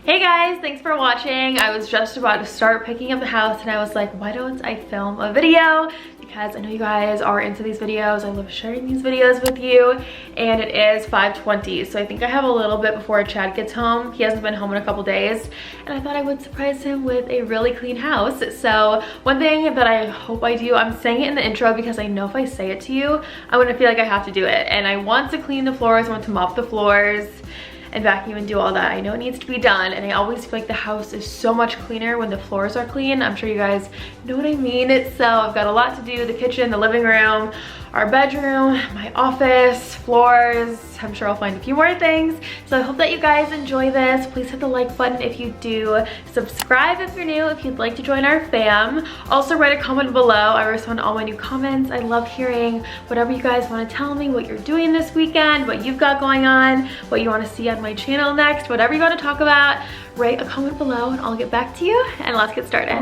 Hey guys, thanks for watching. I was just about to start picking up the house and I was like, why don't I film a video? Because I know you guys are into these videos. I love sharing these videos with you. And it is 5:20, so I think I have a little bit before Chad gets home. He hasn't been home in a couple days. And I thought I would surprise him with a really clean house. So one thing that I hope I do, I'm saying it in the intro because I know if I say it to you, I'm gonna feel like I have to do it. And I want to clean the floors, I want to mop the floors and vacuum and do all that. I know it needs to be done, and I always feel like the house is so much cleaner when the floors are clean. I'm sure you guys know what I mean. So I've got a lot to do: the kitchen, the living room, our bedroom, my office, floors. I'm sure I'll find a few more things. So I hope that you guys enjoy this. Please hit the like button if you do. Subscribe if you're new, if you'd like to join our fam. Also write a comment below. I respond to all my new comments. I love hearing whatever you guys want to tell me, what you're doing this weekend, what you've got going on, what you want to see on my channel next, whatever you want to talk about. Write a comment below and I'll get back to you, and let's get started.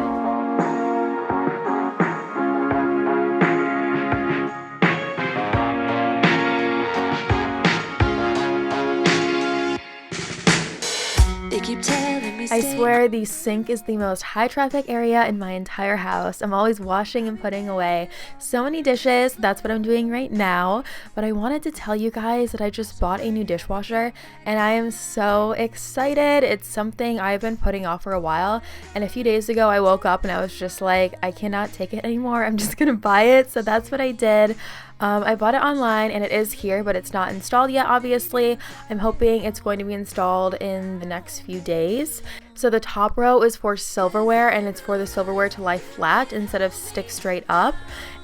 I swear the sink is the most high traffic area in my entire house. I'm always washing and putting away so many dishes. That's what I'm doing right now. But I wanted to tell you guys that I just bought a new dishwasher and I am so excited. It's something I've been putting off for a while, and a few days ago I woke up and I was just like, I cannot take it anymore. I'm just gonna buy it. So that's what I did. I bought it online and it is here, but it's not installed yet, obviously. I'm hoping it's going to be installed in the next few days. So the top row is for silverware, and it's for the silverware to lie flat instead of stick straight up.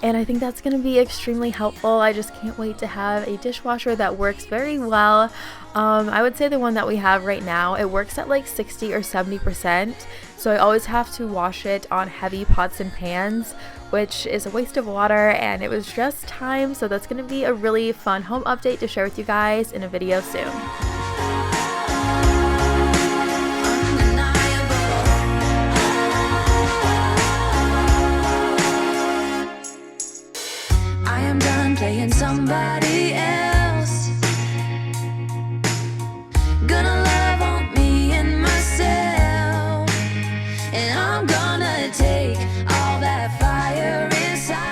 And I think that's going to be extremely helpful. I just can't wait to have a dishwasher that works very well. I would say the one that we have right now, it works at like 60 or 70%. So I always have to wash it on heavy pots and pans, which is a waste of water, and it was just time. So that's going to be a really fun home update to share with you guys in a video soon. Playing somebody else, gonna love on me and myself, and I'm gonna take all that fire inside.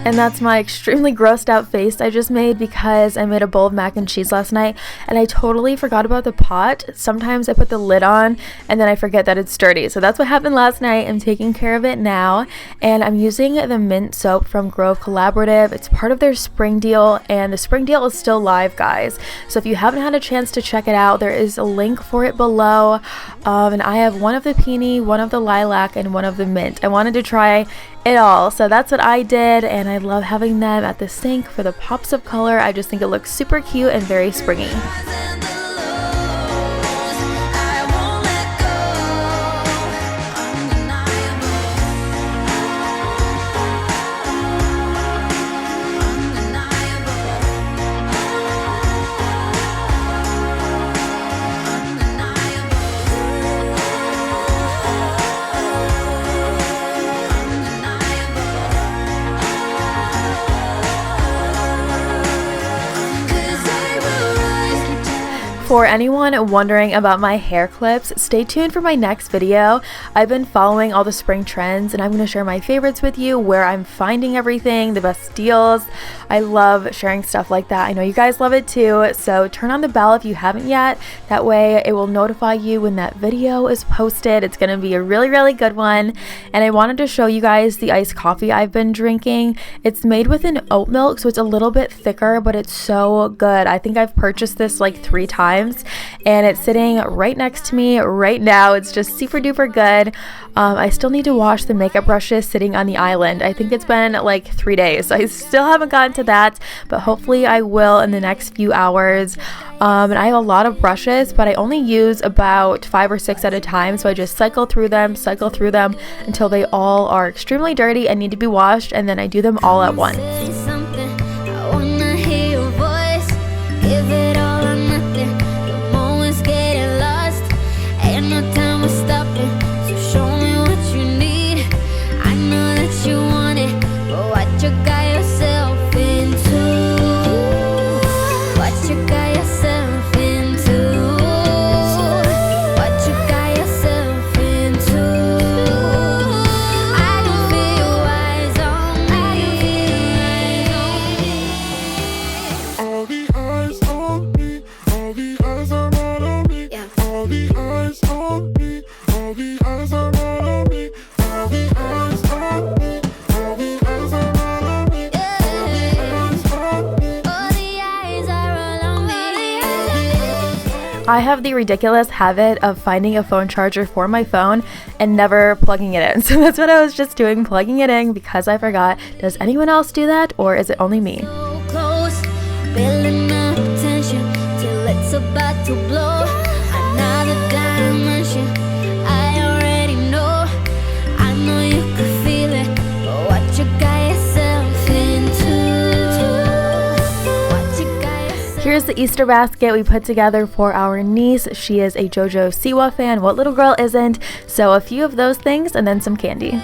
And that's my extremely grossed out face I just made because I made a bowl of mac and cheese last night and I totally forgot about the pot. Sometimes I put the lid on and then I forget that it's dirty. So that's what happened last night. I'm taking care of it now, and I'm using the mint soap from Grove Collaborative. It's part of their spring deal, and the spring deal is still live, guys. So if you haven't had a chance to check it out, there is a link for it below. And I have one of the peony, one of the lilac, and one of the mint. I wanted to try it all, so that's what I did, and I love having them at the sink for the pops of color. I just think it looks super cute and very springy. For anyone wondering about my hair clips, stay tuned for my next video. I've been following all the spring trends and I'm going to share my favorites with you, where I'm finding everything, the best deals. I love sharing stuff like that. I know you guys love it too, so turn on the bell if you haven't yet. That way it will notify you when that video is posted. It's going to be a really, really good one. And I wanted to show you guys the iced coffee I've been drinking. It's made with an oat milk, so it's a little bit thicker, but it's so good. I think I've purchased this like 3 times. And it's sitting right next to me right now. It's just super duper good. I still need to wash the makeup brushes sitting on the island. I think it's been like 3 days, so I still haven't gotten to that, but hopefully I will in the next few hours. And I have a lot of brushes, but I only use about 5 or 6 at a time, so I just cycle through them until they all are extremely dirty and need to be washed, and then I do them all at once. What you got yourself into? What you got have the ridiculous habit of finding a phone charger for my phone and never plugging it in. So that's what I was just doing, plugging it in because I forgot. Does anyone else do that, or is it only me? So close, building up tension till it's about to blow. Another dimension, I already know. I know you can feel it, but what you got yourself into? What you got yourself. Here's the Easter basket we put together for our niece. She is a JoJo Siwa fan. What little girl isn't? So a few of those things and then some candy.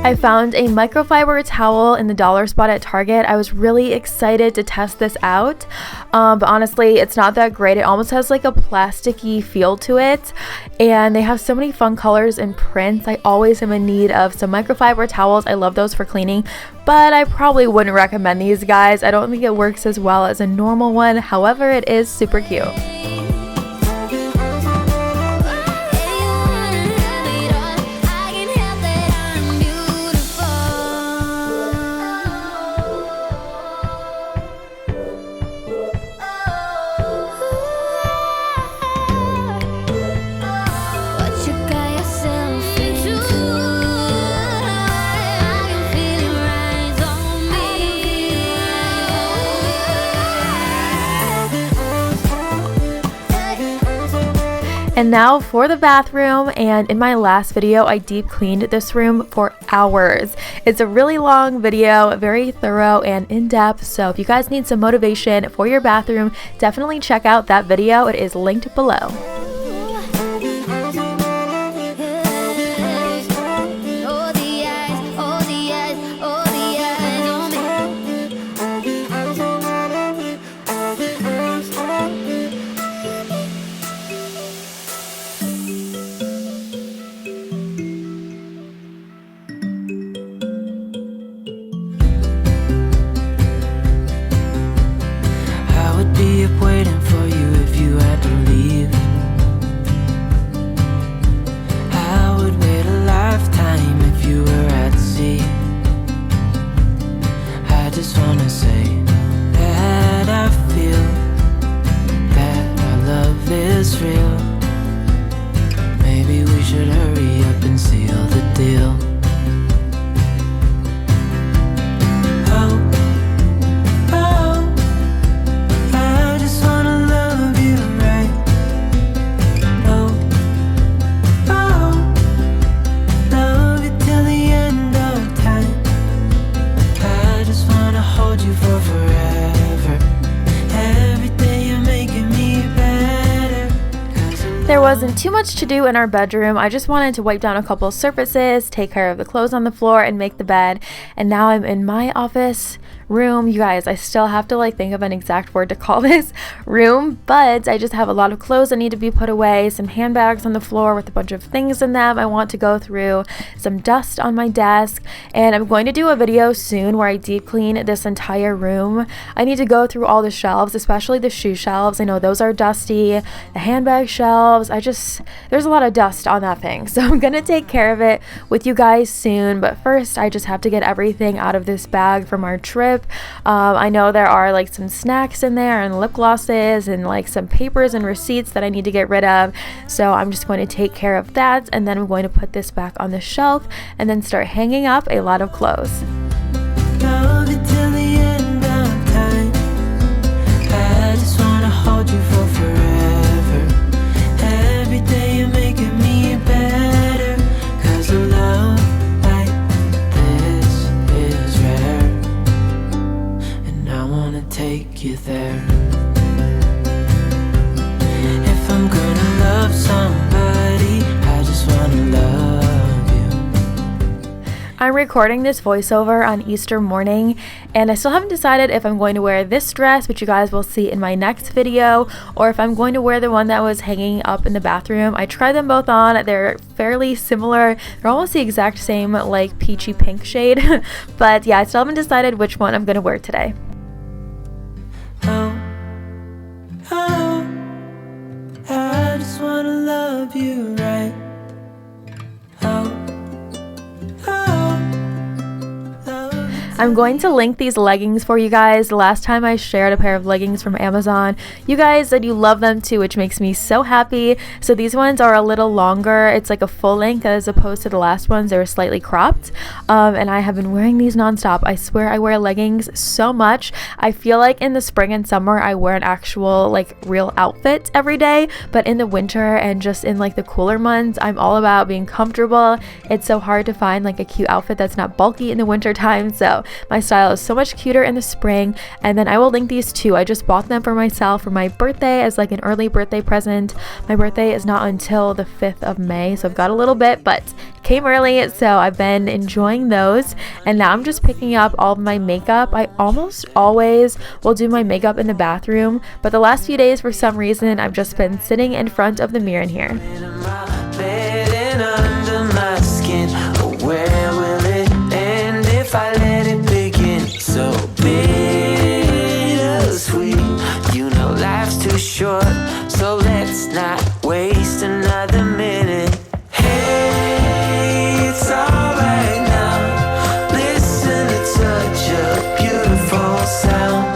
I found a microfiber towel in the dollar spot at Target. I was really excited to test this out, but honestly, it's not that great. It almost has like a plasticky feel to it, and they have so many fun colors and prints. I always am in need of some microfiber towels. I love those for cleaning, but I probably wouldn't recommend these, guys. I don't think it works as well as a normal one. However, it is super cute. And now for the bathroom, and in my last video I deep cleaned this room for hours. It's a really long video, very thorough and in-depth, so if you guys need some motivation for your bathroom, definitely check out that video. It is linked below. Waiting for you if you had to leave. I would wait a lifetime if you were at sea. I just wanna say that I feel that our love is real. Maybe we should hurry up and seal the deal. There wasn't too much to do in our bedroom. I just wanted to wipe down a couple surfaces, take care of the clothes on the floor, and make the bed. And now I'm in my office room. You guys, I still have to think of an exact word to call this room, but I just have a lot of clothes that need to be put away, some handbags on the floor with a bunch of things in them I want to go through, some dust on my desk, and I'm going to do a video soon where I deep clean this entire room. I need to go through all the shelves, especially the shoe shelves. I know those are dusty, the handbag shelves. There's a lot of dust on that thing, so I'm gonna take care of it with you guys soon, but first I just have to get everything out of this bag from our trip. I know there are some snacks in there and lip glosses and some papers and receipts that I need to get rid of, so I'm just going to take care of that, and then I'm going to put this back on the shelf and then start hanging up a lot of clothes. Love it till the end of time. I just wanna hold you for forever. Every day you're making me better, 'cause a love like this is rare, and I wanna take you there. If I'm gonna love somebody, I just wanna love you. I'm recording this voiceover on Easter morning, and I still haven't decided if I'm going to wear this dress, which you guys will see in my next video, or if I'm going to wear the one that was hanging up in the bathroom. I tried them both on. They're fairly similar. They're almost the exact same peachy pink shade, but yeah, I still haven't decided which one I'm going to wear today. Oh, oh, I just wanna love you right. Oh, oh, I'm going to link these leggings for you guys. The last time I shared a pair of leggings from Amazon, you guys said you love them too, which makes me so happy. So these ones are a little longer. It's like a full length as opposed to the last ones. They were slightly cropped. And I have been wearing these nonstop. I swear I wear leggings so much. I feel like in the spring and summer I wear an actual like real outfit every day, but in the winter and just in like the cooler months, I'm all about being comfortable. It's so hard to find like a cute outfit that's not bulky in the winter time, so my style is so much cuter in the spring. And then I will link these too. I just bought them for myself for my birthday as like an early birthday present. My birthday is not until the 5th of May, so I've got a little bit, but came early, so I've been enjoying those. And now I'm just picking up all of my makeup. I almost always will do my makeup in the bathroom, but the last few days for some reason I've just been sitting in front of the mirror in here. Where will it end if I let it begin? So bittersweet, you know life's too short, so let's not waste another minute. Hey, it's alright now, listen to such a beautiful sound.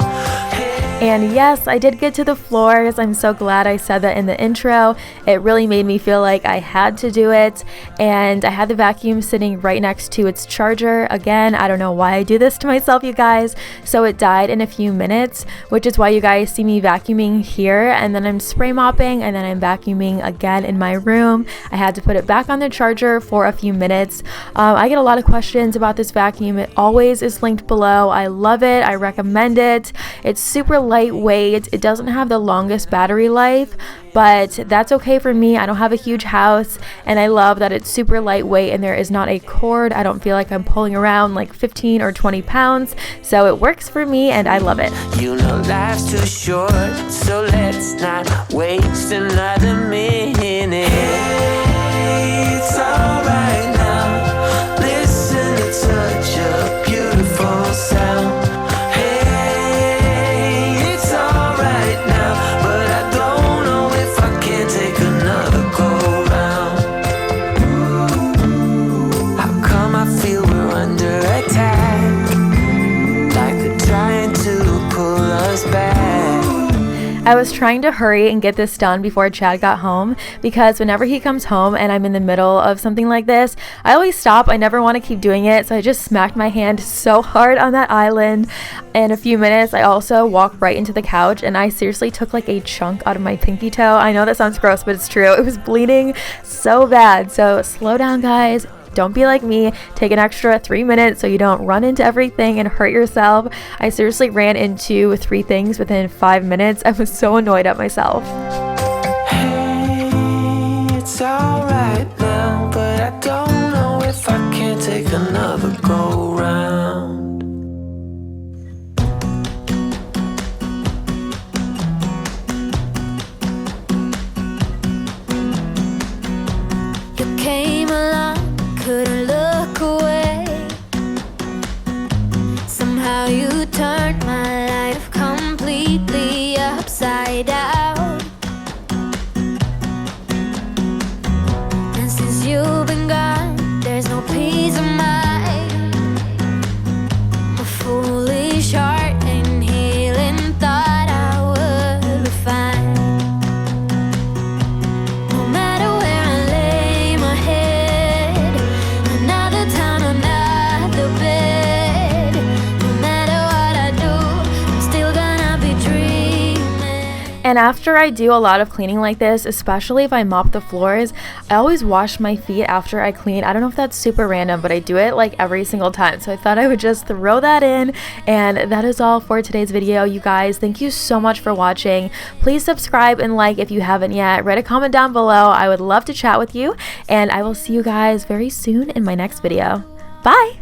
And yes, I did get to the floors. I'm so glad I said that in the intro. It really made me feel like I had to do it. And I had the vacuum sitting right next to its charger. Again, I don't know why I do this to myself, you guys. So it died in a few minutes, which is why you guys see me vacuuming here. And then I'm spray mopping, and then I'm vacuuming again in my room. I had to put it back on the charger for a few minutes. I get a lot of questions about this vacuum. It always is linked below. I love it. I recommend it. It's super lightweight. It doesn't have the longest battery life, but that's okay for me. I don't have a huge house, and I love that it's super lightweight and there is not a cord. I don't feel like I'm pulling around like 15 or 20 pounds, so it works for me and I love it. You know life's too short, so let's not waste another minute. Hey, it's alright now, listen to such a beautiful sound. I was trying to hurry and get this done before Chad got home, because whenever he comes home and I'm in the middle of something like this, I always stop. I never want to keep doing it, so I just smacked my hand so hard on that island. In a few minutes, I also walked right into the couch, and I seriously took like a chunk out of my pinky toe. I know that sounds gross, but it's true. It was bleeding so bad. So slow down, guys. Don't be like me. Take an extra 3 minutes so you don't run into everything and hurt yourself. I seriously ran into 3 things within 5 minutes. I was so annoyed at myself. Hey, it's alright now, but I don't know if I can take another go round. You came along, couldn't look away. Somehow you turned my life completely upside down. And since you've been gone, there's no peace of mind. My foolish heart and healing thought I would be fine. No matter where I lay my head, another town, another bed. No matter what I do, I'm still gonna be dreaming. And after I do a lot of cleaning like this, especially if I mop the floors, I always wash my feet after I clean. I don't know if that's super random, but I do it like every single time. So I thought I would just throw that in. And that is all for today's video, you guys. Thank you so much for watching. Please subscribe and like if you haven't yet. Write a comment down below. I would love to chat with you. And I will see you guys very soon in my next video. Bye!